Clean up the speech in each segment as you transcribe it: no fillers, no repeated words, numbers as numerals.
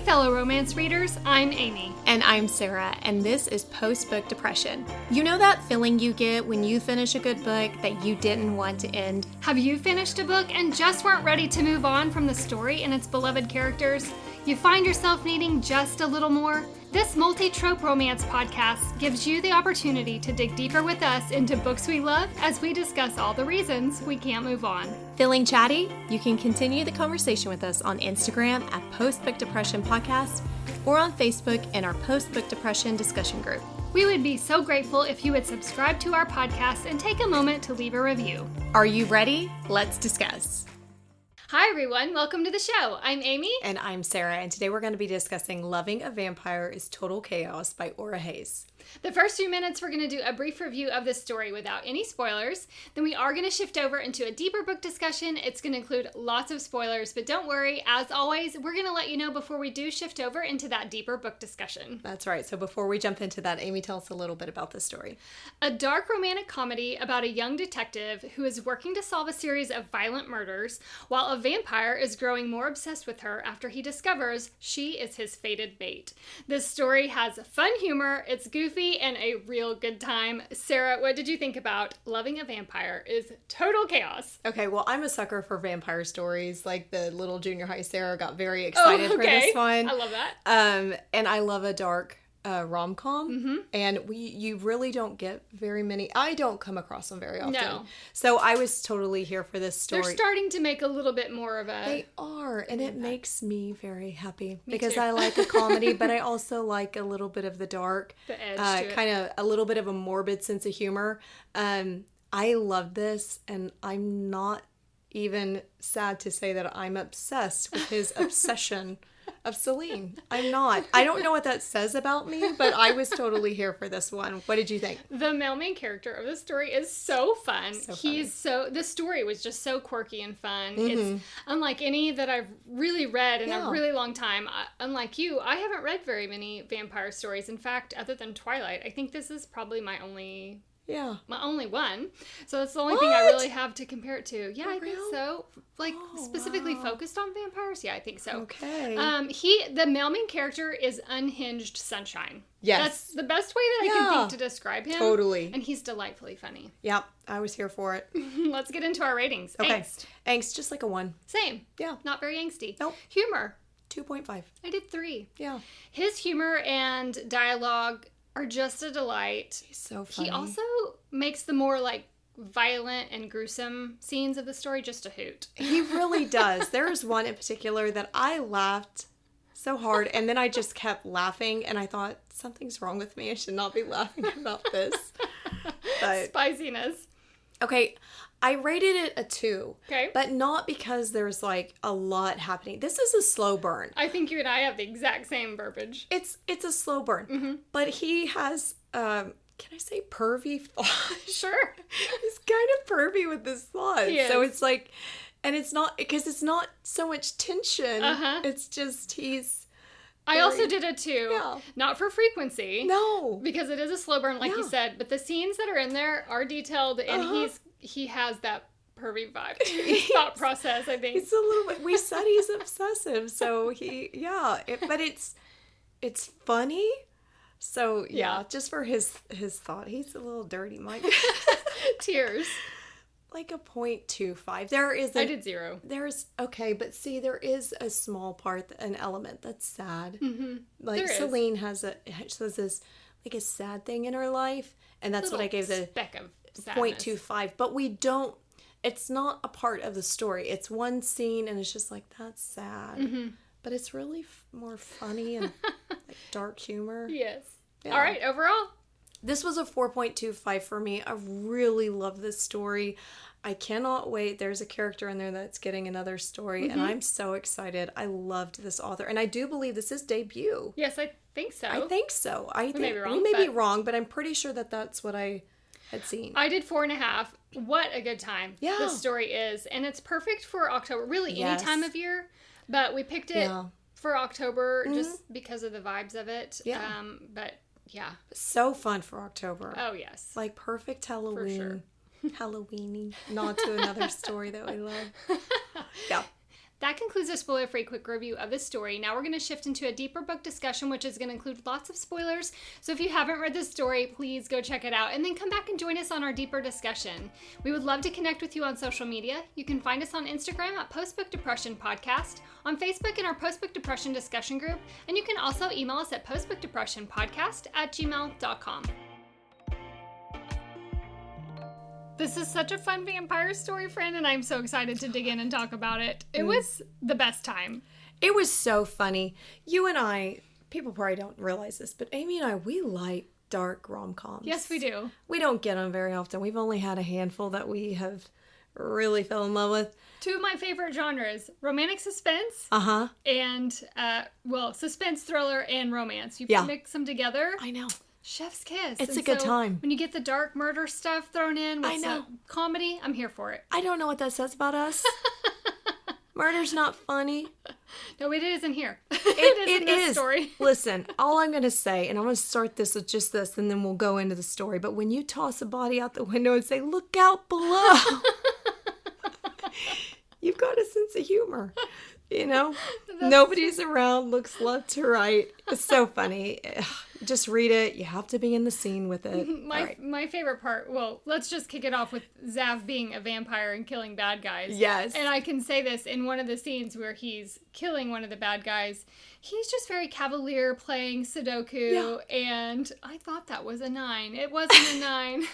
fellow romance readers, I'm Amy. And I'm Sarah, and this is Post-Book Depression. You know that feeling you get when you finish a good book that you didn't want to end? Have you finished a book and just weren't ready to move on from the story and its beloved characters? You find yourself needing just a little more? This multi-trope romance podcast gives you the opportunity to dig deeper with us into books we love as we discuss all the reasons we can't move on. Feeling chatty? You can continue the conversation with us on Instagram at Post-Book Depression Podcast or on Facebook in our Post-Book Depression discussion group. We would be so grateful if you would subscribe to our podcast and take a moment to leave a review. Are you ready? Let's discuss. Hi everyone, welcome to the show. I'm Amy. And I'm Sarah, and today we're going to be discussing Loving a Vampire is Total Chaos by Ora Hayes. The first few minutes we're going to do a brief review of this story without any spoilers. Then we are going to shift over into a deeper book discussion. It's going to include lots of spoilers, but don't worry, as always, we're going to let you know before we do shift over into that deeper book discussion. That's right. So before we jump into that, Amy, tell us a little bit about this story. A dark romantic comedy about a young detective who is working to solve a series of violent murders while a vampire is growing more obsessed with her after he discovers she is his fated mate. This story has fun humor, it's goofy, and a real good time. Sarah, what did you think about Loving a Vampire is Total Chaos? Okay, well, I'm a sucker for vampire stories. Like the little junior high Sarah got very excited for this one. I love that. And I love a dark rom-com. Mm-hmm. And you really don't get very many. I don't come across them very often. No. So I was totally here for this story. They're starting to make a little bit more of a... They are, and it makes me very happy because too. I like a comedy, but I also like a little bit of the dark, The edge to it. kind of a little bit of a morbid sense of humor. I love this, and I'm not even sad to say that I'm obsessed with his obsession of Celine. I'm not. I don't know what that says about me, but I was totally here for this one. What did you think? The male main character of the story is so fun. So The story was just so quirky and fun. Mm-hmm. It's unlike any that I've really read in Yeah. a really long time. Unlike you, I haven't read very many vampire stories. In fact, other than Twilight, I think this is probably my only one. So that's the only thing I really have to compare it to. Yeah, I think so. Like, specifically focused on vampires? Yeah, I think so. Okay. The male main character is unhinged sunshine. Yes. That's the best way that I can think to describe him. Totally. And he's delightfully funny. Yep, I was here for it. Let's get into our ratings. Okay. Angst. Angst, just like a 1. Same. Yeah. Not very angsty. Nope. Humor. 2.5. I did 3. Yeah. His humor and dialogue are just a delight. He's so funny. He also makes the more, violent and gruesome scenes of the story just a hoot. He really does. There's one in particular that I laughed so hard, and then I just kept laughing, and I thought, something's wrong with me. I should not be laughing about this. But Spiciness. okay, I rated it a 2. Okay. But not because there's, a lot happening. This is a slow burn. I think you and I have the exact same verbiage. It's a slow burn. Mm-hmm. But he has, can I say pervy thoughts? Sure. He's kind of pervy with his thoughts. He is. So it's like, and it's not, because it's not so much tension. Uh-huh. It's just, he's... I also did it too. Yeah. Not for frequency. No. Because it is a slow burn, like you Yeah. said. But the scenes that are in there are detailed, and he has that pervy vibe to his thought process, I think. He's a little bit, we said he's obsessive. So but it's funny. So yeah, just for his thought, he's a little dirty, Mike. Tears. Like a 0.25. There is I did 0. Okay, but see, there is a small part, an element that's sad. Mm-hmm. Like There is. Celine has this a sad thing in her life, and that's what I gave the speck of sadness. 0.25. But it's not a part of the story. It's one scene, and it's just like, that's sad. Mm-hmm. But it's really more funny and dark humor. Yes. Yeah. All right, overall. This was a 4.25 for me. I really love this story. I cannot wait. There's a character in there that's getting another story, and I'm so excited. I loved this author, and I do believe this is debut. Yes, I think so. I think so. We may be wrong, we may be but- wrong, but I'm pretty sure that that's what I had seen. I did 4.5. What a good time this story is. And it's perfect for October. Really, Yes. any time of year. But we picked it for October just because of the vibes of it. Yeah. But yeah. So fun for October. Oh, yes. Like perfect Halloween. For sure. Halloweeny. Nod to another story that we love. Yeah. That concludes a spoiler-free quick review of this story. Now we're going to shift into a deeper book discussion, which is going to include lots of spoilers. So if you haven't read this story, please go check it out and then come back and join us on our deeper discussion. We would love to connect with you on social media. You can find us on Instagram at Postbook Depression Podcast, on Facebook in our Postbook Depression discussion group, and you can also email us at postbookdepressionpodcast@gmail.com. This is such a fun vampire story, friend, and I'm so excited to dig in and talk about it. It was the best time. It was so funny. You and I, people probably don't realize this, but Amy and I, we like dark rom-coms. Yes, we do. We don't get them very often. We've only had a handful that we have really fell in love with. Two of my favorite genres, romantic suspense and, suspense, thriller, and romance. You mix them together. I know. Chef's kiss. It's a good time. When you get the dark murder stuff thrown in with some comedy, I'm here for it. I don't know what that says about us. Murder's not funny. No, it isn't here. It this is. Story. Listen, all I'm going to say, and I'm going to start this with just this, and then we'll go into the story. But when you toss a body out the window and say, "Look out below," you've got a sense of humor. You know, nobody's around, looks left to right. It's so funny. Just read it. You have to be in the scene with it. My favorite part, well, let's just kick it off with Zav being a vampire and killing bad guys. Yes. And I can say this, in one of the scenes where he's killing one of the bad guys, he's just very cavalier playing Sudoku, and I thought that was a 9. It wasn't a 9. It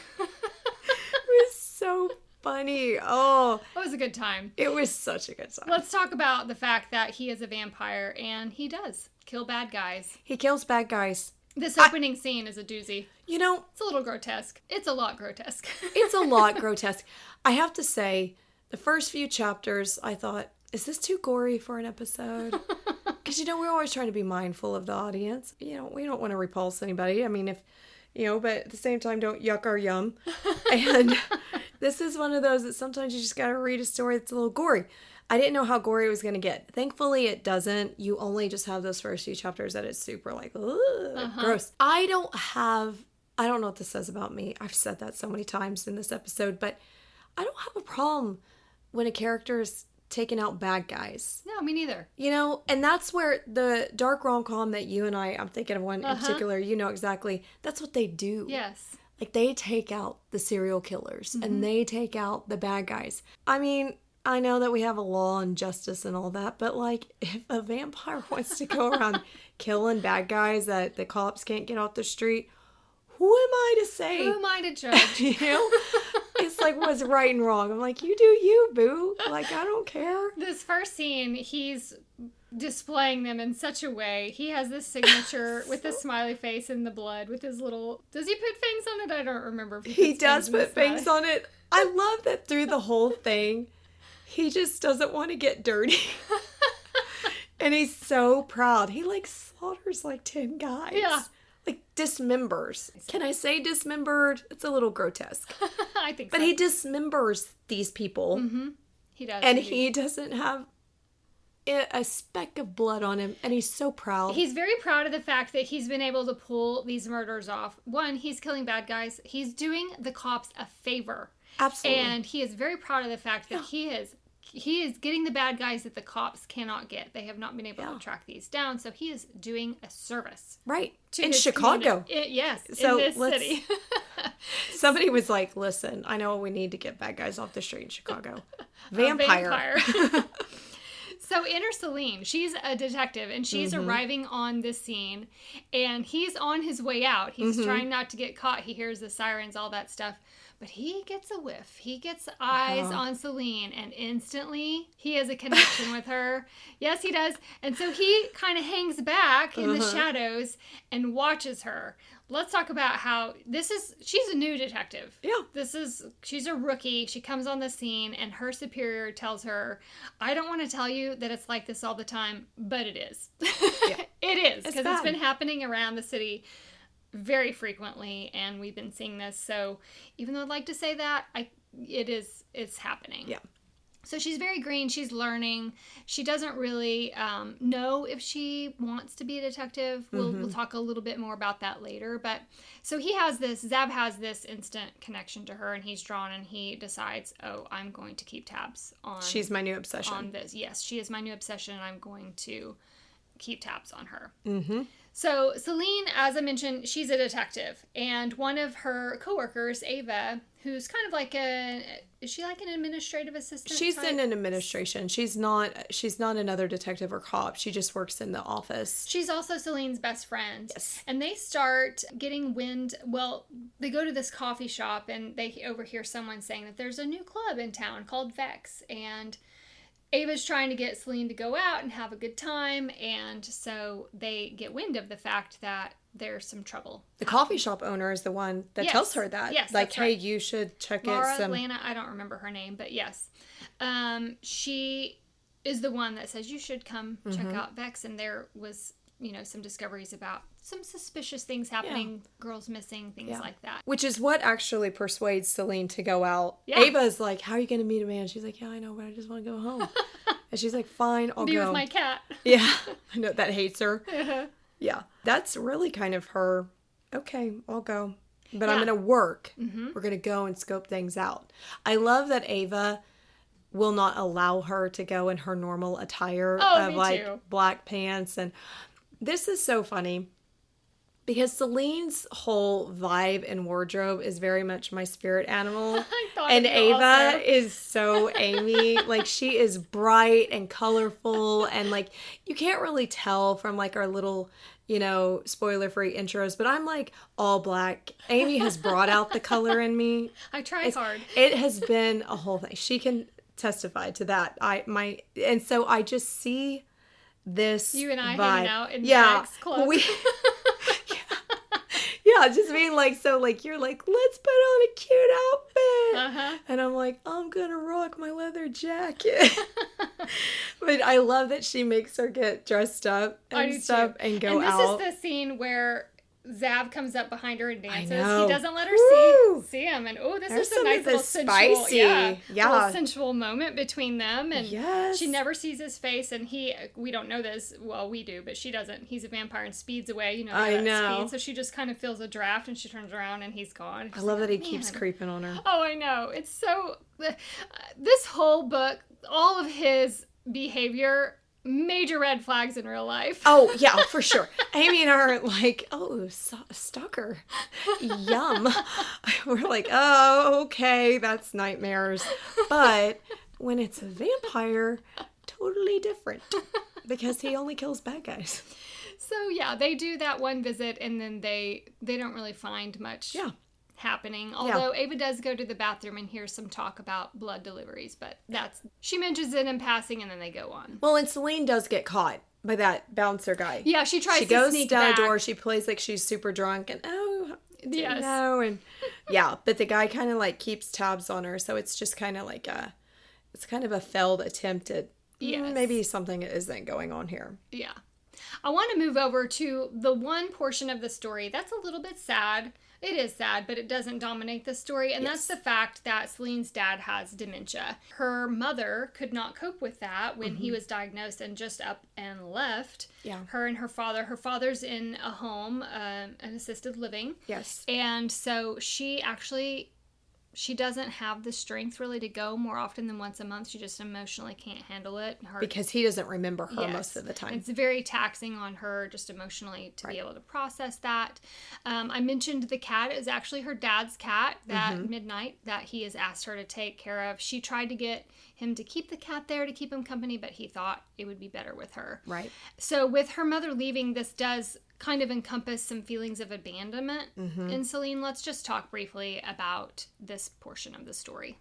was so funny. Oh, it was a good time. It was such a good time. Let's talk about the fact that he is a vampire, and he does kill bad guys. He kills bad guys. This opening scene is a doozy. You know, it's a little grotesque. It's a lot grotesque. It's a lot grotesque. I have to say, the first few chapters, I thought, is this too gory for an episode? Because, we're always trying to be mindful of the audience. We don't want to repulse anybody. I mean, but at the same time, don't yuck our yum. And this is one of those that sometimes you just got to read a story that's a little gory. I didn't know how gory it was going to get. Thankfully, it doesn't. You only just have those first few chapters that it's super gross. I don't know what this says about me. I've said that so many times in this episode, but I don't have a problem when a character is taking out bad guys. No, me neither. And that's where the dark rom-com that you and I'm thinking of one in particular, exactly, that's what they do. Yes. Like, they take out the serial killers and they take out the bad guys. I mean, I know that we have a law and justice and all that, but if a vampire wants to go around killing bad guys that the cops can't get off the street, who am I to say? Who am I to judge? It's like, what's right and wrong? I'm like, you do you, boo. I don't care. This first scene, he's displaying them in such a way. He has this signature with the smiley face and the blood with his little... Does he put fangs on it? I don't remember. If he does put fangs on it. I love that through the whole thing, he just doesn't want to get dirty. And he's so proud. He slaughters 10 guys. Yeah. Dismembers. Can I say dismembered? It's a little grotesque. I think so. But he dismembers these people. Mm-hmm. He does. And he doesn't have a speck of blood on him. And he's so proud. He's very proud of the fact that he's been able to pull these murders off. One, he's killing bad guys. He's doing the cops a favor. Absolutely. And he is very proud of the fact that he is getting the bad guys that the cops cannot get. They have not been able to track these down, so he is doing a service. Right. In Chicago. Yes, so in this city. Somebody was like, listen, I know we need to get bad guys off the street in Chicago. Vampire. So enter Celine. She's a detective, and she's arriving on this scene, and he's on his way out. He's trying not to get caught. He hears the sirens, all that stuff. But he gets a whiff. He gets eyes on Celine, and instantly he has a connection with her. Yes, he does. And so he kind of hangs back in the shadows and watches her. Let's talk about how she's a new detective. Yeah. She's a rookie. She comes on the scene, and her superior tells her, I don't want to tell you that it's like this all the time, but it is. Yeah. It is, because it's been happening around the city very frequently, and we've been seeing this. So even though I'd like to say that, it's happening. Yeah. So she's very green. She's learning. She doesn't really know if she wants to be a detective. We'll talk a little bit more about that later. But so Zab has this instant connection to her, and he's drawn, and he decides, oh, I'm going to keep tabs on. She's my new obsession. On this. Yes, she is my new obsession, and I'm going to keep tabs on her. Mm-hmm. So Celine, as I mentioned, she's a detective, and one of her coworkers, Ava, who's kind of like is she like an administrative assistant? She's type? in an administration. She's not another detective or cop. She just works in the office. She's also Celine's best friend. Yes. And they start getting wind. Well, they go to this coffee shop and they overhear someone saying that there's a new club in town called Vex, and Ava's trying to get Celine to go out and have a good time, and so they get wind of the fact that there's some trouble. The coffee shop owner is the one that tells her that. Yes, like, that's hey, right. You should check Laura, it some... Lana, I don't remember her name, but yes. She is the one that says you should come check out Vex, and there was, some discoveries about some suspicious things happening, girls missing, things like that. Which is what actually persuades Celine to go out. Yeah. Ava's like, how are you going to meet a man? She's like, yeah, I know, but I just want to go home. And she's like, fine, I'll Be go. with my cat. Yeah, I know, that hates her. Yeah, that's really kind of her, okay, I'll go. But I'm going to work. We're going to go and scope things out. I love that Ava will not allow her to go in her normal attire of like too. Black pants. And this is so funny because Celine's whole vibe and wardrobe is very much my spirit animal. I thought And of you Ava also. is so Amy. Like, she is bright and colorful, and like you can't really tell from like our little, spoiler-free intros, but I'm like all black. Amy has brought out the color in me. I try hard. It has been a whole thing. She can testify to that. And so I just see this You and I vibe. hanging out in Vex Club. Yeah, just being like, so like, you're like, let's put on a cute outfit. Uh-huh. And I'm like, I'm gonna rock my leather jacket. But I love that she makes her get dressed up and stuff and go out. And this is the scene where Zab comes up behind her and dances. know. He doesn't let her Woo! see him. And this There's is a some nice of little this sensual, spicy. little sensual moment between them. And Yes. she never sees his face. And we don't know this. Well, we do, but she doesn't. He's a vampire and speeds away. I that know. Speed. So she just kind of feels a draft and she turns around and he's gone. I love that he keeps creeping on her. Oh, I know. It's so... this whole book, all of his behavior... Major red flags in real life. Oh, yeah, for sure. Amy and I are like, oh, stalker. Yum. We're like, oh, okay, that's nightmares. But when it's a vampire, totally different. Because he only kills bad guys. So, yeah, they do that one visit, and then they don't really find much happening. Although Ava does go to the bathroom and hears some talk about blood deliveries, but she mentions it in passing, and then they go on. Well, and Celine does get caught by that bouncer guy. Yeah, she tries to goes sneak down back. a door, she plays like she's super drunk, and Yes. no, and but the guy kind of like keeps tabs on her, so it's just kind of like it's kind of a failed attempt at maybe something isn't going on here. Yeah. I want to move over to the one portion of the story that's a little bit sad. It is sad, but it doesn't dominate the story, and that's the fact that Celine's dad has dementia. Her mother could not cope with that when he was diagnosed and just up and left. Yeah. Her and her father's in a home, an assisted living. Yes. And so she doesn't have the strength really to go more often than once a month. She just emotionally can't handle it. Because he doesn't remember her most of the time. It's very taxing on her just emotionally to be able to process that. I mentioned the cat is actually her dad's cat that Midnight that he has asked her to take care of. She tried to get him to keep the cat there to keep him company, but he thought it would be better with her. Right. So with her mother leaving, this does kind of encompass some feelings of abandonment in Celine. Let's just talk briefly about this portion of the story.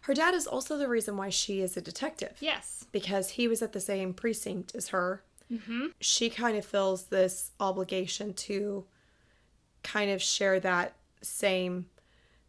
Her dad is also the reason why she is a detective. Yes. Because he was at the same precinct as her. Mm-hmm. She kind of feels this obligation to kind of share that same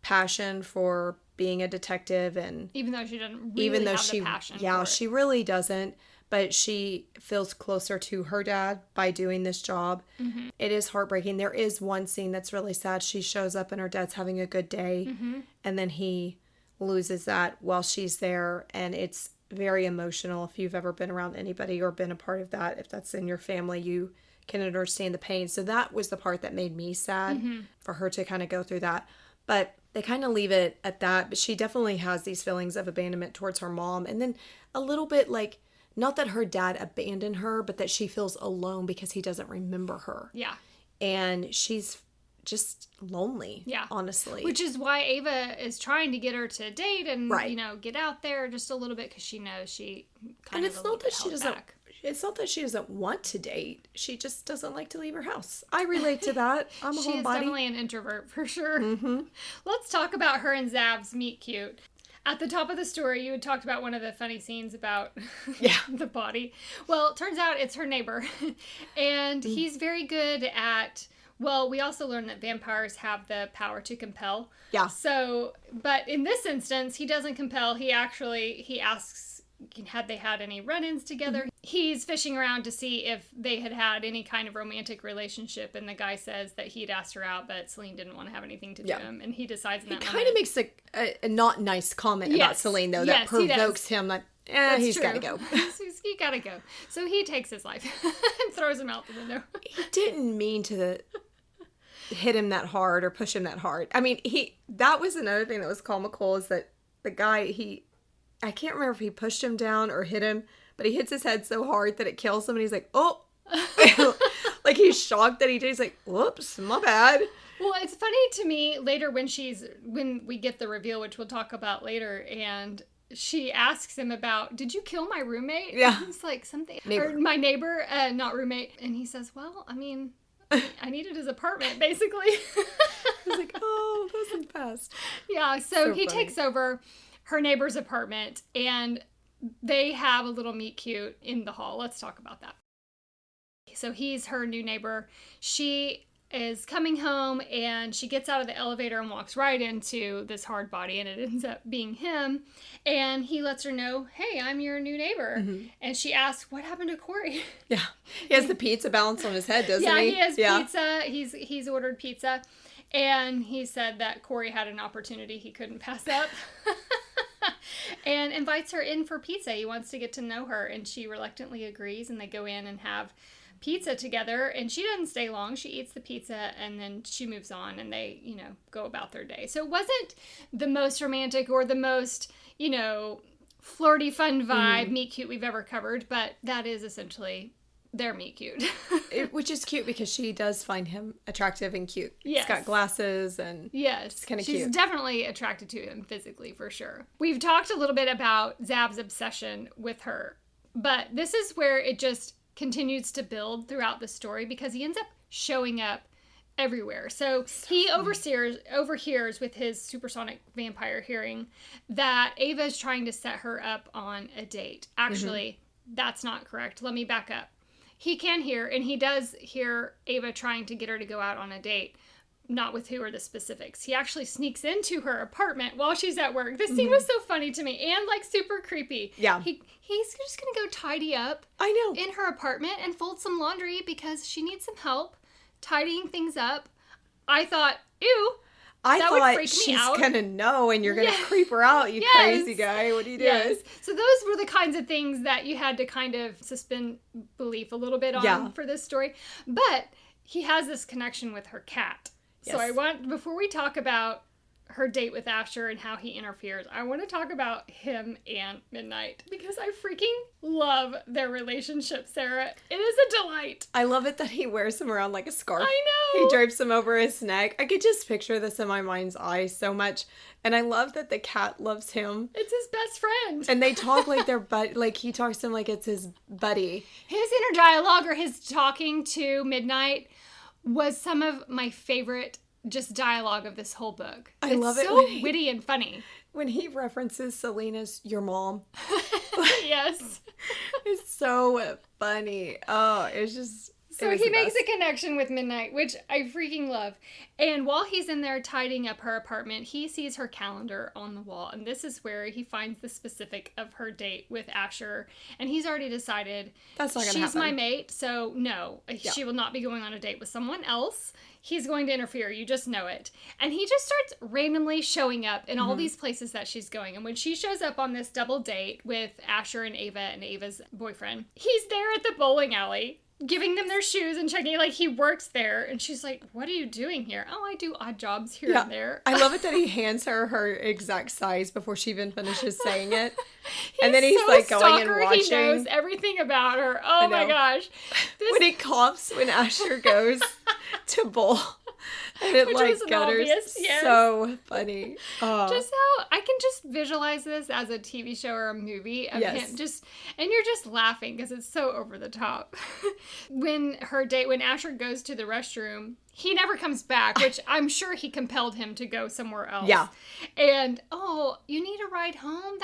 passion for being a detective, and even though she doesn't really have the passion for it. She really doesn't. But she feels closer to her dad by doing this job. Mm-hmm. It is heartbreaking. There is one scene that's really sad. She shows up and her dad's having a good day. Mm-hmm. And then he loses that while she's there. And it's very emotional. If you've ever been around anybody or been a part of that, if that's in your family, you can understand the pain. So that was the part that made me sad for her to kind of go through that. But they kind of leave it at that. But she definitely has these feelings of abandonment towards her mom. And then a little bit like, not that her dad abandoned her, but that she feels alone because he doesn't remember her. Yeah. And she's just lonely. Yeah. Honestly. Which is why Ava is trying to get her to date and, get out there just a little bit because she knows she kind of held back. It's not that she doesn't want to date. She just doesn't like to leave her house. I relate to that. I'm a homebody. She is definitely an introvert for sure. Mm-hmm. Let's talk about her and Zab's meet cute. At the top of the story, you had talked about one of the funny scenes about the body. Well, it turns out it's her neighbor. And he's very good at... Well, we also learned that vampires have the power to compel. Yeah. So, but in this instance, he doesn't compel. He asks... Had they had any run-ins together? Mm-hmm. He's fishing around to see if they had had any kind of romantic relationship, and the guy says that he'd asked her out, but Celine didn't want to have anything to do with him, and he decides in that moment. He kind of makes a not nice comment about Celine, though, that provokes him. Like, he's got to go. He got to go. So he takes his life and throws him out the window. He didn't mean to hit him that hard or push him that hard. I mean, that was another thing that was comical, is that the guy, I can't remember if he pushed him down or hit him, but he hits his head so hard that it kills him, and he's like, oh! Like, he's shocked that he did. He's like, whoops, my bad. Well, it's funny to me later when we get the reveal, which we'll talk about later, and she asks him about, did you kill my roommate? Yeah. It's like something, or my neighbor, not roommate. And he says, well, I mean, I needed his apartment, basically. He's like, oh, that was the best. Yeah, so he takes over her neighbor's apartment, and they have a little meet cute in the hall. Let's talk about that. So he's her new neighbor. She is coming home, and she gets out of the elevator and walks right into this hard body, and it ends up being him. And he lets her know, hey, I'm your new neighbor. Mm-hmm. And she asks, what happened to Corey? Yeah. He has the pizza balance on his head, doesn't he? Yeah, he has pizza. He's ordered pizza. And he said that Corey had an opportunity he couldn't pass up. And invites her in for pizza. He wants to get to know her, and she reluctantly agrees, and they go in and have pizza together, and she doesn't stay long. She eats the pizza, and then she moves on, and they, go about their day. So it wasn't the most romantic or the most, flirty, fun vibe meet cute we've ever covered, but that is essentially their meet cute. Which is cute because she does find him attractive and cute. Yes. He's got glasses and it's kind of cute. She's definitely attracted to him physically, for sure. We've talked a little bit about Zab's obsession with her, but this is where it just continues to build throughout the story because he ends up showing up everywhere. So he overhears with his supersonic vampire hearing that Ava is trying to set her up on a date. Actually, that's not correct. Let me back up. He can hear, and he does hear Ava trying to get her to go out on a date. Not with who or the specifics. He actually sneaks into her apartment while she's at work. This scene was so funny to me and super creepy. Yeah. He's just going to go tidy up. I know. In her apartment and fold some laundry because she needs some help tidying things up. I thought, ew. I thought she's going to know and you're going to creep her out, you crazy guy. What are you doing? Yes. So those were the kinds of things that you had to kind of suspend belief a little bit on for this story. But he has this connection with her cat. Yes. So before we talk about her date with Asher and how he interferes, I want to talk about him and Midnight because I freaking love their relationship, Sarah. It is a delight. I love it that he wears him around like a scarf. I know. He drapes him over his neck. I could just picture this in my mind's eye so much. And I love that the cat loves him. It's his best friend. And they talk like they're he talks to him like it's his buddy. His inner dialogue or his talking to Midnight was some of my favorite just dialogue of this whole book. I love it. It's so witty and funny. When he references Selena's your mom. Yes. It's so funny. Oh, it's just So he makes a connection with Midnight, which I freaking love. And while he's in there tidying up her apartment, he sees her calendar on the wall. And this is where he finds the specific of her date with Asher. And he's already decided that's not gonna she's happen. my mate. So no, she will not be going on a date with someone else. He's going to interfere. You just know it. And he just starts randomly showing up in all these places that she's going. And when she shows up on this double date with Asher and Ava's boyfriend, he's there at the bowling alley giving them their shoes and checking, like, he works there. And she's like, what are you doing here? Oh, I do odd jobs here and there. I love it that he hands her exact size before she even finishes saying it. And then he's so like going and watching. He knows everything about her. Oh my gosh. When he coughs when Asher goes to bowl. And it like gutters. Yes. So funny. Just how I can just visualize this as a TV show or a movie of him and you're just laughing because it's so over the top. When Asher goes to the restroom, he never comes back, which I'm sure he compelled him to go somewhere else. Yeah. And you need a ride home?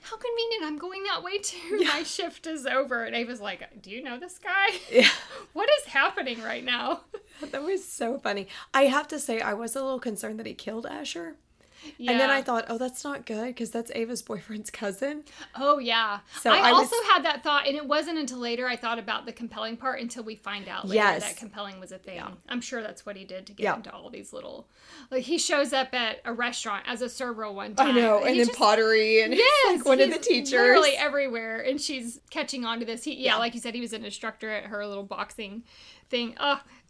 How convenient. I'm going that way too. Yeah. My shift is over. And Ava's like, do you know this guy? Yeah. What is happening right now? That was so funny. I have to say, I was a little concerned that he killed Asher. Yeah. And then I thought, oh, that's not good because that's Ava's boyfriend's cousin. Oh, yeah. So I also had that thought, and it wasn't until later I thought about the compelling part until we find out later that compelling was a thing. Yeah. I'm sure that's what he did to get into all these little... Like, he shows up at a restaurant as a server one time. I know, and then pottery, and like one of the teachers. Literally everywhere, and she's catching on to this. Like you said, he was an instructor at her little boxing thing.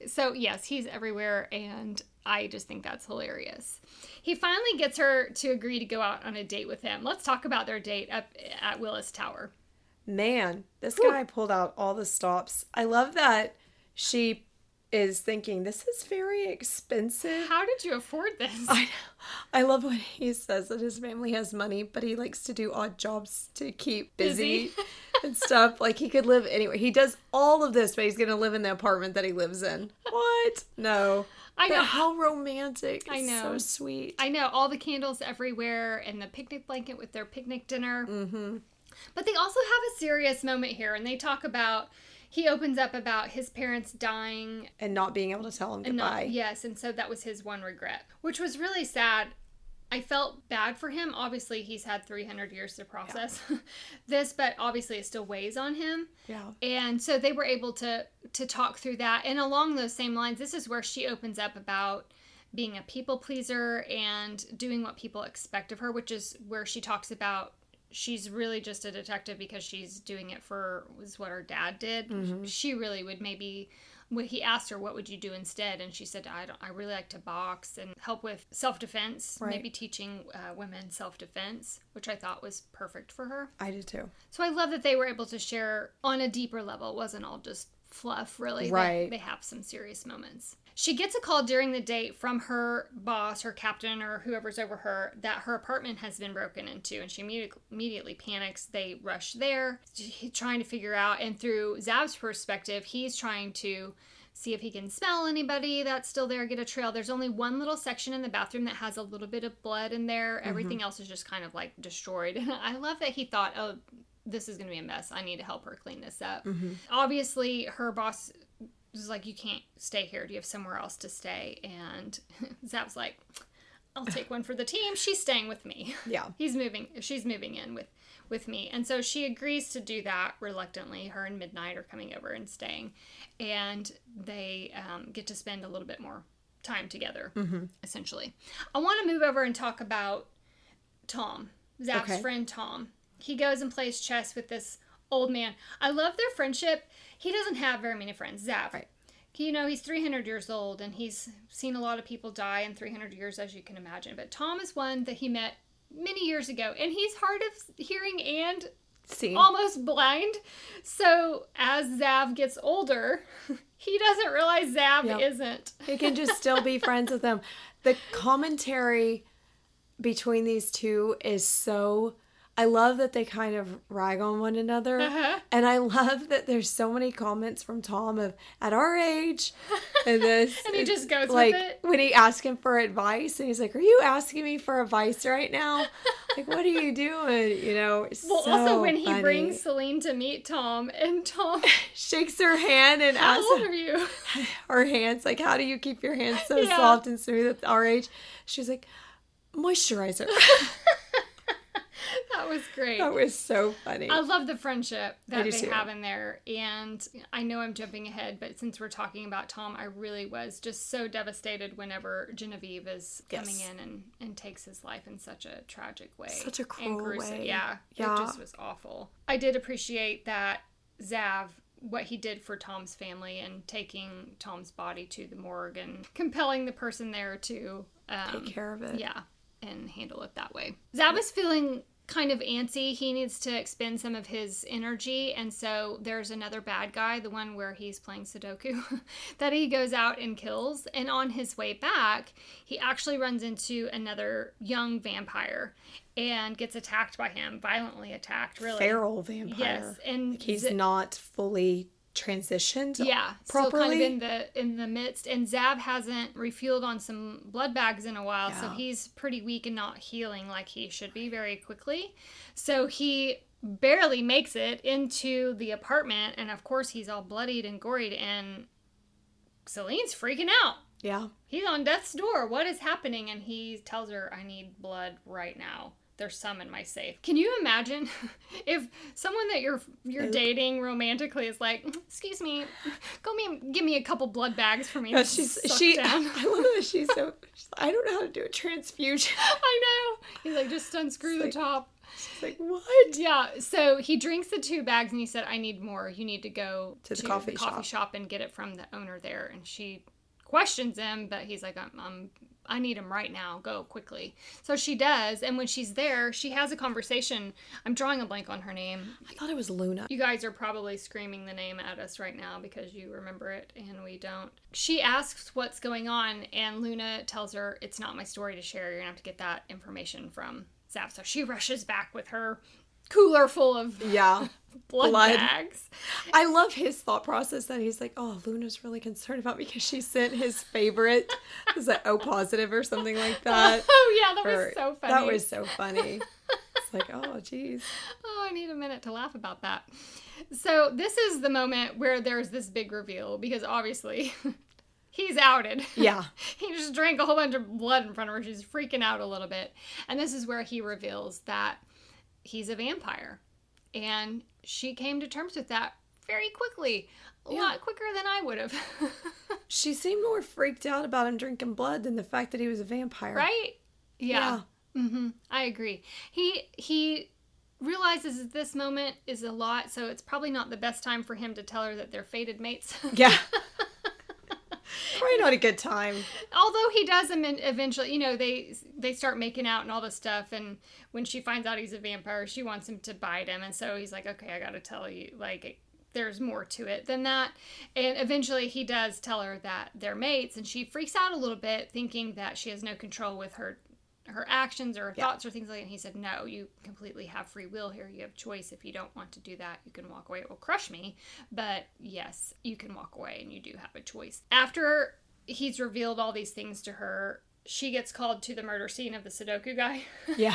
So, yes, he's everywhere, and I just think that's hilarious. He finally gets her to agree to go out on a date with him. Let's talk about their date up at Willis Tower. Man, this guy pulled out all the stops. I love that she is thinking, this is very expensive. How did you afford this? I love when he says that his family has money, but he likes to do odd jobs to keep busy and stuff. Like, he could live anywhere. He does all of this, but he's going to live in the apartment that he lives in. What? No. I know. But how romantic. I know. So sweet. I know. All the candles everywhere and the picnic blanket with their picnic dinner. Mm-hmm. But they also have a serious moment here, and they talk about... He opens up about his parents dying. And not being able to tell him goodbye. Yes, and so that was his one regret, which was really sad. I felt bad for him. Obviously, he's had 300 years to process this, but obviously it still weighs on him. Yeah. And so they were able to talk through that. And along those same lines, this is where she opens up about being a people pleaser and doing what people expect of her, which is where she talks about she's really just a detective because she's doing it was what her dad did. Mm-hmm. She really would maybe, when he asked her, what would you do instead? And she said, I really like to box and help with self-defense, maybe teaching women self-defense, which I thought was perfect for her. I did too. So I love that they were able to share on a deeper level. It wasn't all just fluff, really. Right. They have some serious moments. She gets a call during the date from her boss, her captain, or whoever's over her, that her apartment has been broken into, and she immediately panics. They rush there, trying to figure out, and through Zav's perspective, he's trying to see if he can smell anybody that's still there, get a trail. There's only one little section in the bathroom that has a little bit of blood in there. Mm-hmm. Everything else is just kind of like destroyed. And I love that he thought, oh, this is going to be a mess. I need to help her clean this up. Mm-hmm. Obviously, her boss was like, you can't stay here. Do you have somewhere else to stay? And Zav's like, I'll take one for the team. She's staying with me. Yeah. She's moving in with me. And so she agrees to do that reluctantly. Her and Midnight are coming over and staying. And they get to spend a little bit more time together, essentially. I want to move over and talk about Tom, Zav's friend Tom. He goes and plays chess with this old man. I love their friendship. He doesn't have very many friends, Zav. Right. You know, he's 300 years old, and he's seen a lot of people die in 300 years, as you can imagine. But Tom is one that he met many years ago, and he's hard of hearing and almost blind. So as Zav gets older, he doesn't realize Zav isn't. He can just still be friends with them. The commentary between these two is so... I love that they kind of rag on one another. Uh-huh. And I love that there's so many comments from Tom of, at our age, and this. And he just goes like, with it. when he asks him for advice, and he's like, are you asking me for advice right now? Like, what are you doing? You know, it's Well, so also when he funny. brings Celine to meet Tom, and Tom, Shakes her hand and how asks old are you? her hands, like, how do you keep your hands so Yeah. soft and smooth at our age? She's like, moisturizer. That was great. That was so funny. I love the friendship that do they too. have in there. And I know I'm jumping ahead, but since we're talking about Tom, I really was just so devastated whenever Genevieve is coming Yes. in and takes his life in such a tragic way. Such a and cruel gruesome. way. Yeah, Yeah. it just was awful. I did appreciate that Zav, what he did for Tom's family and taking Tom's body to the morgue and compelling the person there to Take care of it. yeah, and handle it that way. Zav is feeling kind of antsy. He needs to expend some of his energy, and so there's another bad guy, the one where he's playing Sudoku, that he goes out and kills. And on his way back, he actually runs into another young vampire and gets attacked by him, violently attacked, really. Feral vampire. Yes, and Like, he's not fully transitioned. yeah, properly. still kind of in the midst. And Zab hasn't refueled on some blood bags in a while, so Yeah. he's pretty weak and not healing like he should be very quickly. So he barely makes it into the apartment, and of course he's all bloodied and gory, and Celine's freaking out. Yeah. He's on death's door. What is happening? And he tells her, I need blood right now. There's some in my safe. Can you imagine if someone that you're dating romantically is like, excuse me, give me a couple blood bags for me. No, to I suck down." love that she's I don't know how to do a transfusion. I know. He's like, just unscrew the like- top. She's like, what? Yeah, so he drinks the 2 bags and he said, I need more. You need to go To the coffee shop and get it from the owner there. And she questions him, but he's like, I need him right now. Go quickly. So she does. And when she's there, she has a conversation. I'm drawing a blank on her name. I thought it was Luna. You guys are probably screaming the name at us right now because you remember it and we don't. She asks what's going on, and Luna tells her, it's not my story to share. You're going to have to get that information from Zap. So she rushes back with her cooler full of Yeah. blood bags. I love his thought process that he's like, oh, Luna's really concerned about me because she sent his favorite. Was that O positive or something like that? Oh, yeah, that was so funny. That was so funny. It's like, oh, geez. Oh, I need a minute to laugh about that. So this is the moment where there's this big reveal because obviously he's outed. Yeah. He just drank a whole bunch of blood in front of her. She's freaking out a little bit. And this is where he reveals that he's a vampire. And she came to terms with that very quickly. A lot quicker than I would have. She seemed more freaked out about him drinking blood than the fact that he was a vampire. Right? Yeah. Mm-hmm. I agree. He realizes that this moment is a lot, so it's probably not the best time for him to tell her that they're fated mates. Yeah. Probably not a good time. Although he does eventually, you know, they start making out and all this stuff, and when she finds out he's a vampire, she wants him to bite him, and so he's like, okay, I gotta tell you, like, there's more to it than that. And eventually he does tell her that they're mates, and she freaks out a little bit, thinking that she has no control with her actions or her thoughts or things like that. And he said, no, you completely have free will here. You have choice. If you don't want to do that, you can walk away. It will crush me, but yes, you can walk away and you do have a choice. After he's revealed all these things to her, she gets called to the murder scene of the Sudoku guy. Yeah.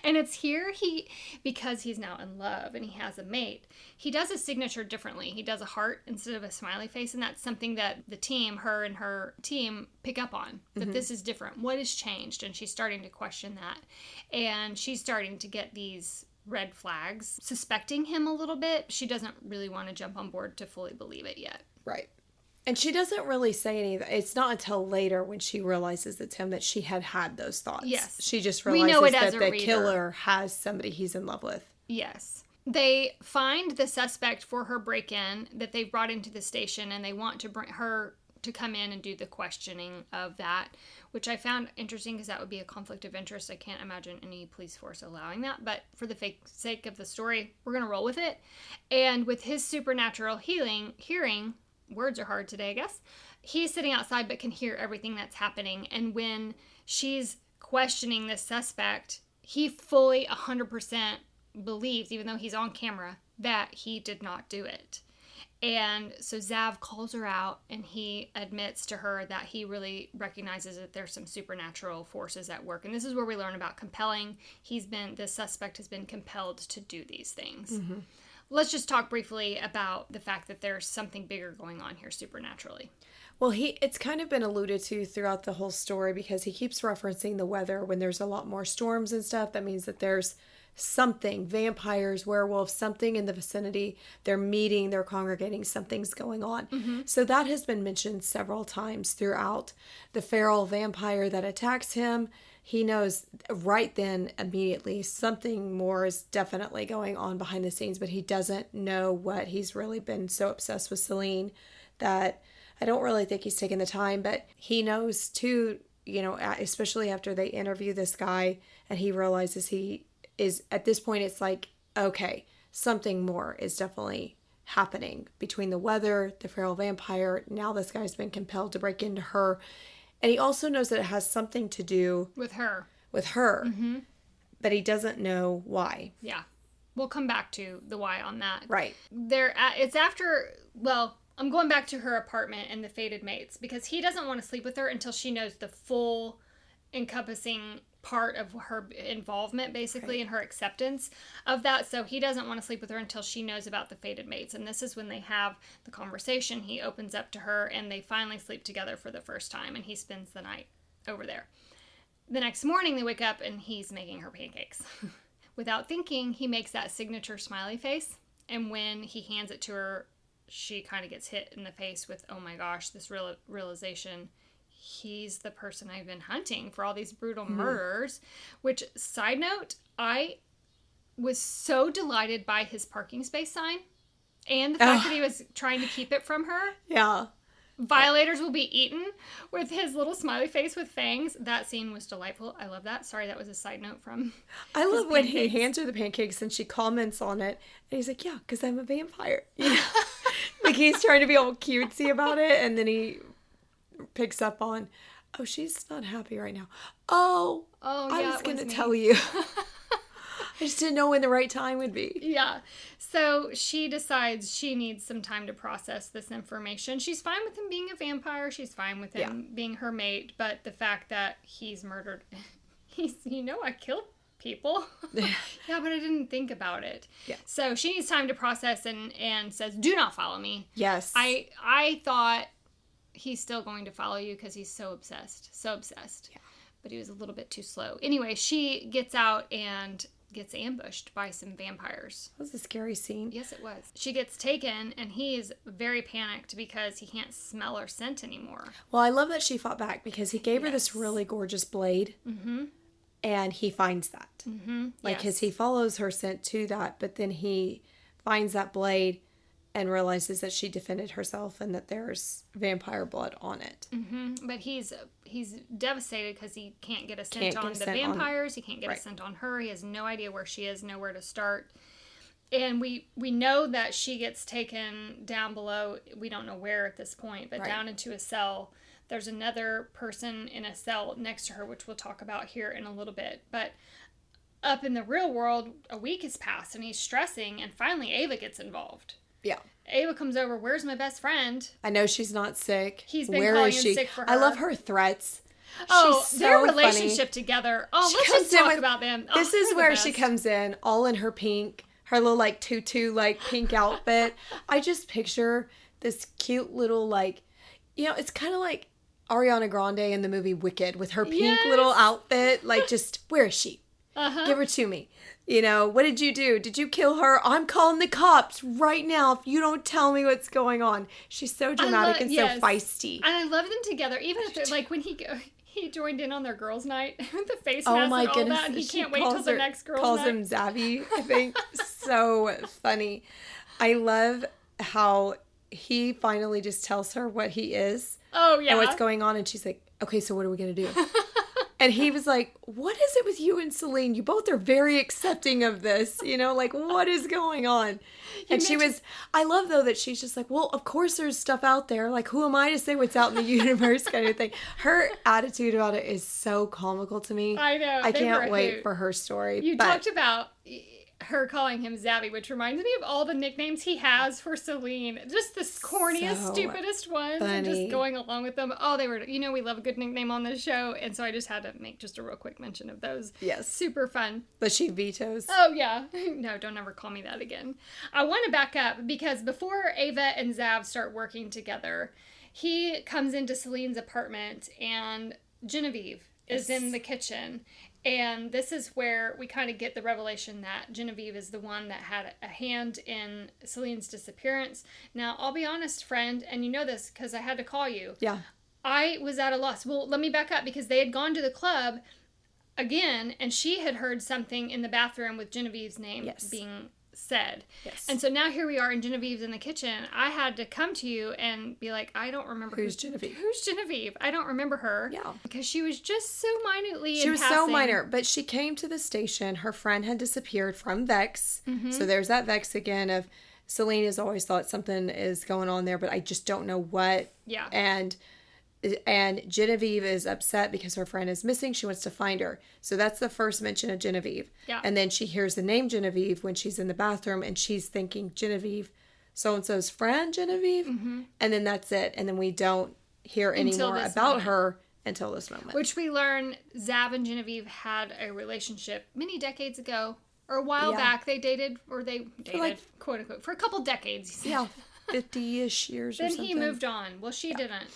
And it's here because he's now in love and he has a mate, he does his signature differently. He does a heart instead of a smiley face, and that's something that the team, her and her team, pick up on. That this is different. What has changed? And she's starting to question that. And she's starting to get these red flags, suspecting him a little bit. She doesn't really want to jump on board to fully believe it yet. Right. And she doesn't really say anything. It's not until later when she realizes it's him that she had those thoughts. Yes. She just We realizes know it as that a the reader. killer has somebody he's in love with. Yes. They find the suspect for her break-in that they've brought into the station, and they want to bring her to come in and do the questioning of that, which I found interesting because that would be a conflict of interest. I can't imagine any police force allowing that, but for the sake of the story, we're going to roll with it. And with his supernatural hearing, words are hard today, I guess, he's sitting outside but can hear everything that's happening. And when she's questioning this suspect, he fully 100% believes, even though he's on camera, that he did not do it. And so Zav calls her out, and he admits to her that he really recognizes that there's some supernatural forces at work. And this is where we learn about compelling. The suspect has been compelled to do these things. Mm-hmm. Let's just talk briefly about the fact that there's something bigger going on here supernaturally. Well, it's kind of been alluded to throughout the whole story because he keeps referencing the weather. When there's a lot more storms and stuff, that means that there's something, vampires, werewolves, something in the vicinity. They're meeting, they're congregating, something's going on. Mm-hmm. So that has been mentioned several times throughout. The feral vampire that attacks him, he knows right then immediately something more is definitely going on behind the scenes, but he doesn't know what. He's really been so obsessed with Celine that I don't really think he's taken the time, but he knows too, you know, especially after they interview this guy and he realizes he is, at this point, it's like, okay, something more is definitely happening between the weather, the feral vampire. Now this guy's been compelled to break into her. And he also knows that it has something to do with her. Mm-hmm. But he doesn't know why. Yeah. We'll come back to the why on that. Right. It's after, well, I'm going back to her apartment and the fated mates because he doesn't want to sleep with her until she knows the full encompassing part of her involvement, basically, and her acceptance of that. So he doesn't want to sleep with her until she knows about the fated mates. And this is when they have the conversation. He opens up to her and they finally sleep together for the first time, and he spends the night over there. The next morning they wake up and he's making her pancakes. Without thinking, he makes that signature smiley face, and when he hands it to her, she kind of gets hit in the face with, oh my gosh, this realization. He's the person I've been hunting for all these brutal murders. Which, side note, I was so delighted by his parking space sign and the fact that he was trying to keep it from her. Yeah. Violators will be eaten, with his little smiley face with fangs. That scene was delightful. I love that. Sorry, that was a side note from I love when he hands her the pancakes and she comments on it. And he's like, yeah, because I'm a vampire. You know? Like, he's trying to be all cutesy about it. And then he picks up on, oh, she's not happy right now. Oh, I was going to tell you. I just didn't know when the right time would be. Yeah. So she decides she needs some time to process this information. She's fine with him being a vampire. She's fine with him being her mate. But the fact that he's murdered, I killed people. Yeah, but I didn't think about it. Yeah. So she needs time to process and says, do not follow me. Yes. I thought he's still going to follow you because he's so obsessed. Yeah. But he was a little bit too slow. Anyway, she gets out and gets ambushed by some vampires. That was a scary scene. Yes, it was. She gets taken, and he is very panicked because he can't smell or scent anymore. Well, I love that she fought back because he gave her this really gorgeous blade, and he finds that. Because he follows her scent to that, but then he finds that blade and realizes that she defended herself and that there's vampire blood on it. But he's devastated because he can't get a scent on the vampires. He can't get a scent on her. He has no idea where she is, nowhere to start. And we know that she gets taken down below. We don't know where at this point, but down into a cell. There's another person in a cell next to her, which we'll talk about here in a little bit. But up in the real world, a week has passed, and he's stressing, and finally Ava gets involved. Yeah. Ava comes over. Where's my best friend? I know she's not sick. He's been calling in sick for her. I love her threats. Oh, she's their relationship together. Oh, let's just talk about them. This is where she comes in, all in her pink, her little like tutu like pink outfit. I just picture this cute little like, it's kind of like Ariana Grande in the movie Wicked with her pink little outfit. Like, just, where is she? Give her to me. What did you do? Did you kill her? I'm calling the cops right now if you don't tell me what's going on. She's so dramatic and so feisty. And I love them together. Even if they're like when he joined in on their girls' night with the face mask and all that, and he can't wait till the next girls' night. Calls him Zabby, I think. So funny. I love how he finally just tells her what he is. Oh, yeah. And what's going on. And she's like, okay, so what are we going to do? And he was like, what is it with you and Celine? You both are very accepting of this. You know, like, what is going on? And I love, though, that she's just like, well, of course there's stuff out there. Like, who am I to say what's out in the universe kind of thing. Her attitude about it is so comical to me. I know. I can't wait for her story. You talked about her calling him Zabby, which reminds me of all the nicknames he has for Celine. Just the corniest, stupidest ones. Funny. And just going along with them. Oh, they were, we love a good nickname on this show. And so I just had to make just a real quick mention of those. Yes. Super fun. But she vetoes. Oh, yeah. No, don't ever call me that again. I want to back up because before Ava and Zav start working together, he comes into Celine's apartment and Genevieve is in the kitchen. And this is where we kind of get the revelation that Genevieve is the one that had a hand in Celine's disappearance. Now, I'll be honest, friend, and you know this because I had to call you. Yeah. I was at a loss. Well, let me back up because they had gone to the club again, and she had heard something in the bathroom with Genevieve's name being said. Yes. And so now here we are, and Genevieve's in the kitchen. I had to come to you and be like, I don't remember who's Genevieve. Who's Genevieve? I don't remember her. Yeah. Because she was just so minutely She was so minor, but she came to the station. Her friend had disappeared from Vex. Mm-hmm. So there's that Vex again of Celine has always thought something is going on there, but I just don't know what. Yeah. And Genevieve is upset because her friend is missing. She wants to find her. So that's the first mention of Genevieve. Yeah. And then she hears the name Genevieve when she's in the bathroom, and she's thinking Genevieve, so-and-so's friend Genevieve. Mm-hmm. And then that's it. And then we don't hear any more about her until this moment. Which we learn Zav and Genevieve had a relationship many decades ago. Or a while back. They dated, quote unquote, for a couple decades. Yeah. 50-ish years or something. Then he moved on. Well, she didn't.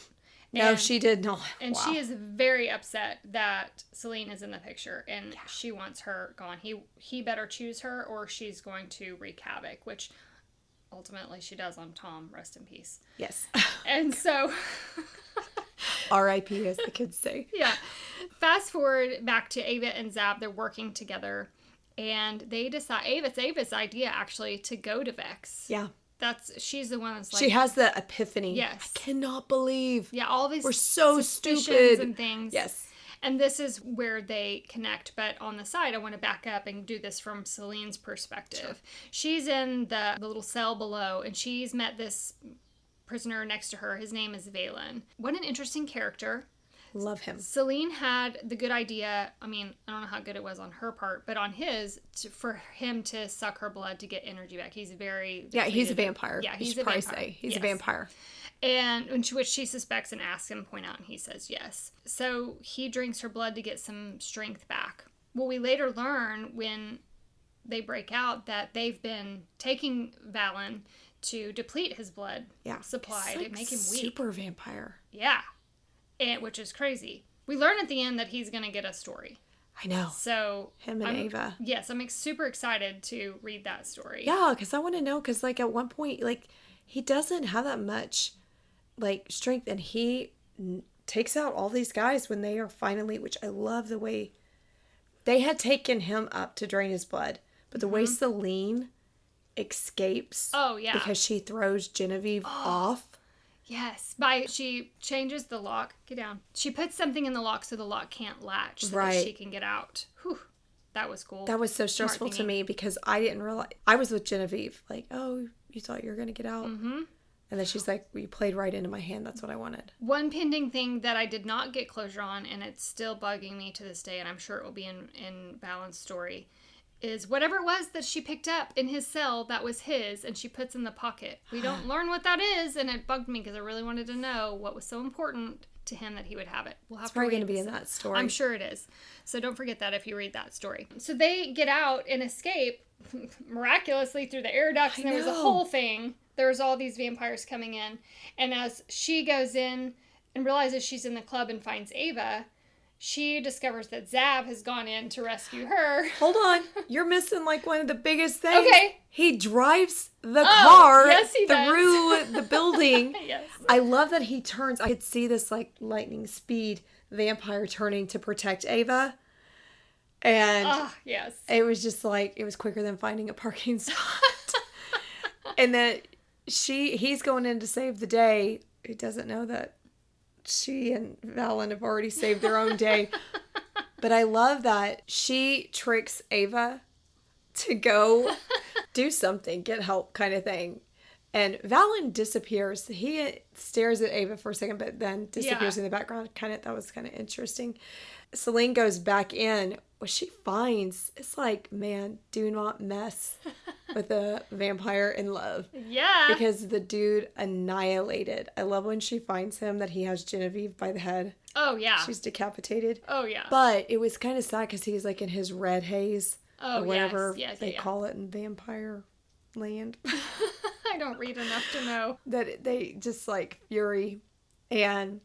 No, she did not. And she is very upset that Celine is in the picture, and she wants her gone. He better choose her, or she's going to wreak havoc, which ultimately she does on Tom. Rest in peace. Yes. And so... R.I.P. as the kids say. Yeah. Fast forward back to Ava and Zab. They're working together, and they decide... It's Ava's idea, actually, to go to Vex. Yeah. She's the one that's like... She has the epiphany. Yes. I cannot believe. Yeah, all these... We're so stupid. And things. Yes. And this is where they connect. But on the side, I want to back up and do this from Celine's perspective. Sure. She's in the little cell below, and she's met this prisoner next to her. His name is Valen. What an interesting character. Love him. Celine had the good idea. I mean, I don't know how good it was on her part, but on his, for him to suck her blood to get energy back. He's very... Yeah, he's a vampire. Yeah, he's a vampire. He's a vampire. And which she suspects and asks him to point out, and he says yes. So he drinks her blood to get some strength back. Well, we later learn when they break out that they've been taking Valen to deplete his blood supply to make him weak. Super vampire. Yeah. Which is crazy. We learn at the end that he's going to get a story. I know. So him and Ava. Yes, I'm super excited to read that story. Yeah, because I want to know. Because at one point, he doesn't have that much strength, and he takes out all these guys when they are finally. Which I love the way they had taken him up to drain his blood, but the way Celine escapes. Oh yeah. Because she throws Genevieve off. Yes, she changes the lock. Get down. She puts something in the lock so the lock can't latch so that she can get out. Whew, that was cool. That was so stressful to me because I didn't realize. I was with Genevieve, oh, you thought you were going to get out? Mm-hmm. And then she's like, well, you played right into my hand. That's what I wanted. One pending thing that I did not get closure on, and it's still bugging me to this day, and I'm sure it will be in Valen's story, is whatever it was that she picked up in his cell that was his and she puts in the pocket. We don't learn what that is, and it bugged me because I really wanted to know what was so important to him that he would have it. We'll have it's to probably going to be in that story. I'm sure it is. So don't forget that if you read that story. So they get out and escape miraculously through the air ducts, and there was a whole thing. There's all these vampires coming in, and as she goes in and realizes she's in the club and finds Ava, she discovers that Zav has gone in to rescue her. Hold on. You're missing one of the biggest things. Okay. He drives the car through the building. Yes. I love that he turns. I could see this lightning speed vampire turning to protect Ava. And yes. It was just it was quicker than finding a parking spot. And then he's going in to save the day. He doesn't know that she and Valen have already saved their own day. But I love that she tricks Ava to go do something, get help kind of thing. And Valen disappears. He stares at Ava for a second, but then disappears in the background. That was kind of interesting. Celine goes back in. What she finds, it's like, man, do not mess with a vampire in love. Yeah. Because the dude annihilated. I love when she finds him that he has Genevieve by the head. Oh, yeah. She's decapitated. Oh, yeah. But it was kind of sad because he's like in his red haze. Oh, or whatever yes, they call it in vampire land. I don't read enough to know. That they just like fury. And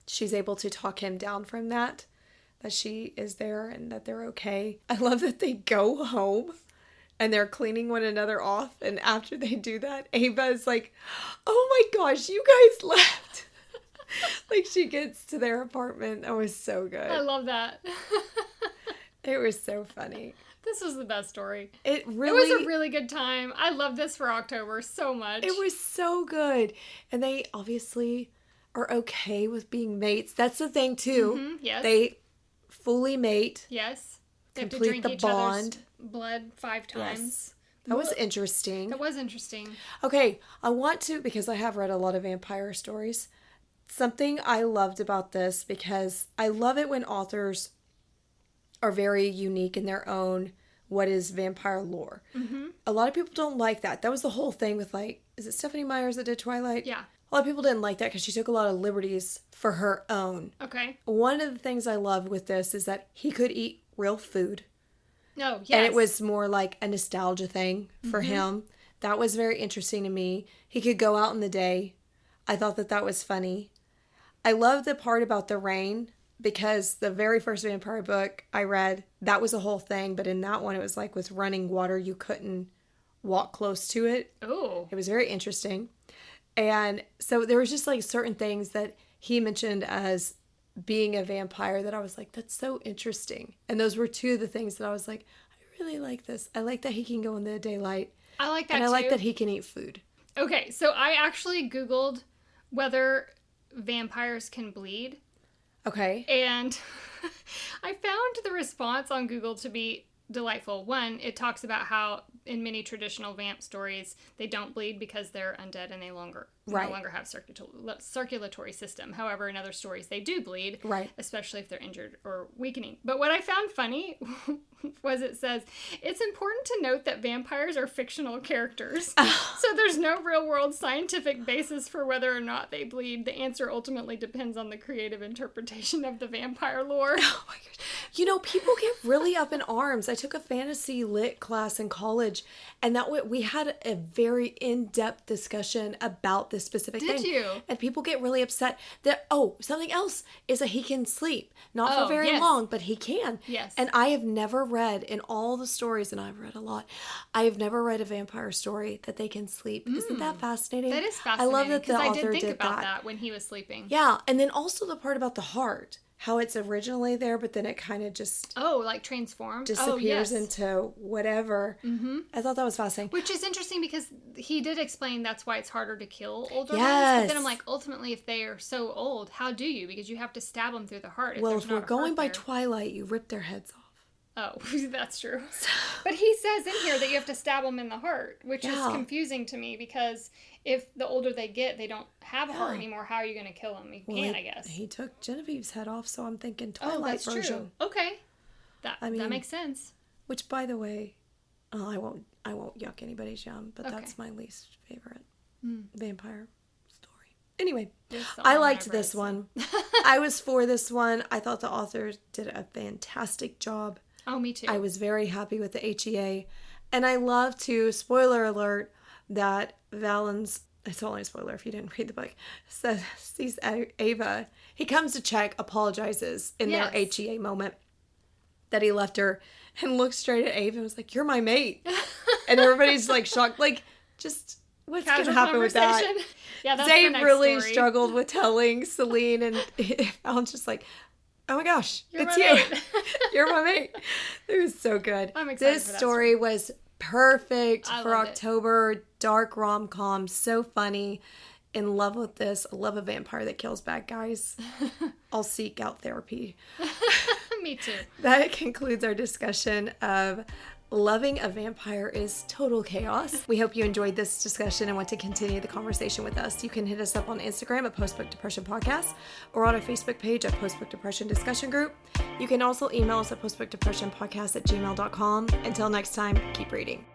she's able to talk him down from that she is there and that they're okay. I love that they go home and they're cleaning one another off. And after they do that, Ava is like, oh my gosh, you guys left. Like she gets to their apartment. That was so good. I love that. It was so funny. This was the best story. It was a really good time. I love this for October so much. It was so good. And they obviously are okay with being mates. That's the thing too. Mm-hmm, yes. They fully mate. Yes. They have to complete drink the each bond. other's blood 5 times. Yes. That was interesting. That was interesting. Okay, I want to, because I have read a lot of vampire stories, something I loved about this, because I love it when authors are very unique in their own what is vampire lore. Mm-hmm. A lot of people don't like that. That was the whole thing with, like, is it Stephanie Meyers that did Twilight? Yeah. A lot of people didn't like that because she took a lot of liberties for her own. Okay. One of the things I love with this is that he could eat real food. Oh, yes. And it was more like a nostalgia thing for him. That was very interesting to me. He could go out in the day. I thought that was funny. I love the part about the rain because the very first vampire book I read, that was a whole thing. But in that one, it was like with running water, you couldn't walk close to it. Oh. It was very interesting. And so there was just like certain things that he mentioned as being a vampire that I was like, that's so interesting. And those were two of the things that I was like, I really like this. I like that he can go in the daylight. I like that and I too. like that he can eat food. Okay, so I actually Googled whether vampires can bleed. Okay. And I found the response on Google to be delightful. One, it talks about how in many traditional vamp stories, they don't bleed because they're undead and they no longer have circulatory system. However, in other stories, they do bleed, right, especially if they're injured or weakening. But what I found funny was it says, it's important to note that vampires are fictional characters. So there's no real-world scientific basis for whether or not they bleed. The answer ultimately depends on the creative interpretation of the vampire lore. Oh my gosh. You know, people get really up in arms. I took a fantasy lit class in college, and we had a very in-depth discussion about this specific thing. Did you? And people get really upset that, something else is that he can sleep. Not for very yes. long, but he can. Yes. And I have never read in all the stories, and I've read a lot, I have never read a vampire story that they can sleep. Isn't that fascinating? That is fascinating. I love that the author I did think about that. that when he was sleeping. Yeah, and then also the part about the heart. How it's originally there, but then it kind of just... like transformed? Disappears into whatever. Mm-hmm. I thought that was fascinating. Which is interesting because he did explain that's why it's harder to kill older ones. Yes. But then I'm like, ultimately, if they are so old, how do you? Because you have to stab them through the heart. Well, if we're going by Twilight, you rip their heads off. Oh, that's true. But he says in here that you have to stab them in the heart, which is confusing to me because if the older they get, they don't have a heart anymore. How are you going to kill them? You can't, I guess. He took Genevieve's head off, so I'm thinking Twilight version. True. Okay. That makes sense. Which, by the way, I won't yuck anybody's yum, but that's my least favorite vampire story. Anyway, I liked this one. I was for this one. I thought the author did a fantastic job. Oh, me too. I was very happy with the HEA. And I love to, spoiler alert, that Valen's, it's only a spoiler if you didn't read the book, sees Ava. He comes to check, apologizes in their HEA moment that he left her, and looks straight at Ava and was like, you're my mate. And everybody's like shocked. Like, just, what's going to happen with that? Yeah, that's Dave the next really story. struggled with telling Celine, and Valen's just like, oh my gosh, it's you. You're my mate. It was so good. I'm excited This for that story was perfect for loved October. Dark rom-com. So funny. In love with this. I love a vampire that kills bad guys. I'll seek out therapy. Me too. That concludes our discussion of loving a vampire is total chaos. We hope you enjoyed this discussion and want to continue the conversation with us. You can hit us up on Instagram at Postbook Depression Podcast or on our Facebook page at Postbook Depression Discussion Group. You can also email us at postbookdepressionpodcast@gmail.com. Until next time, keep reading.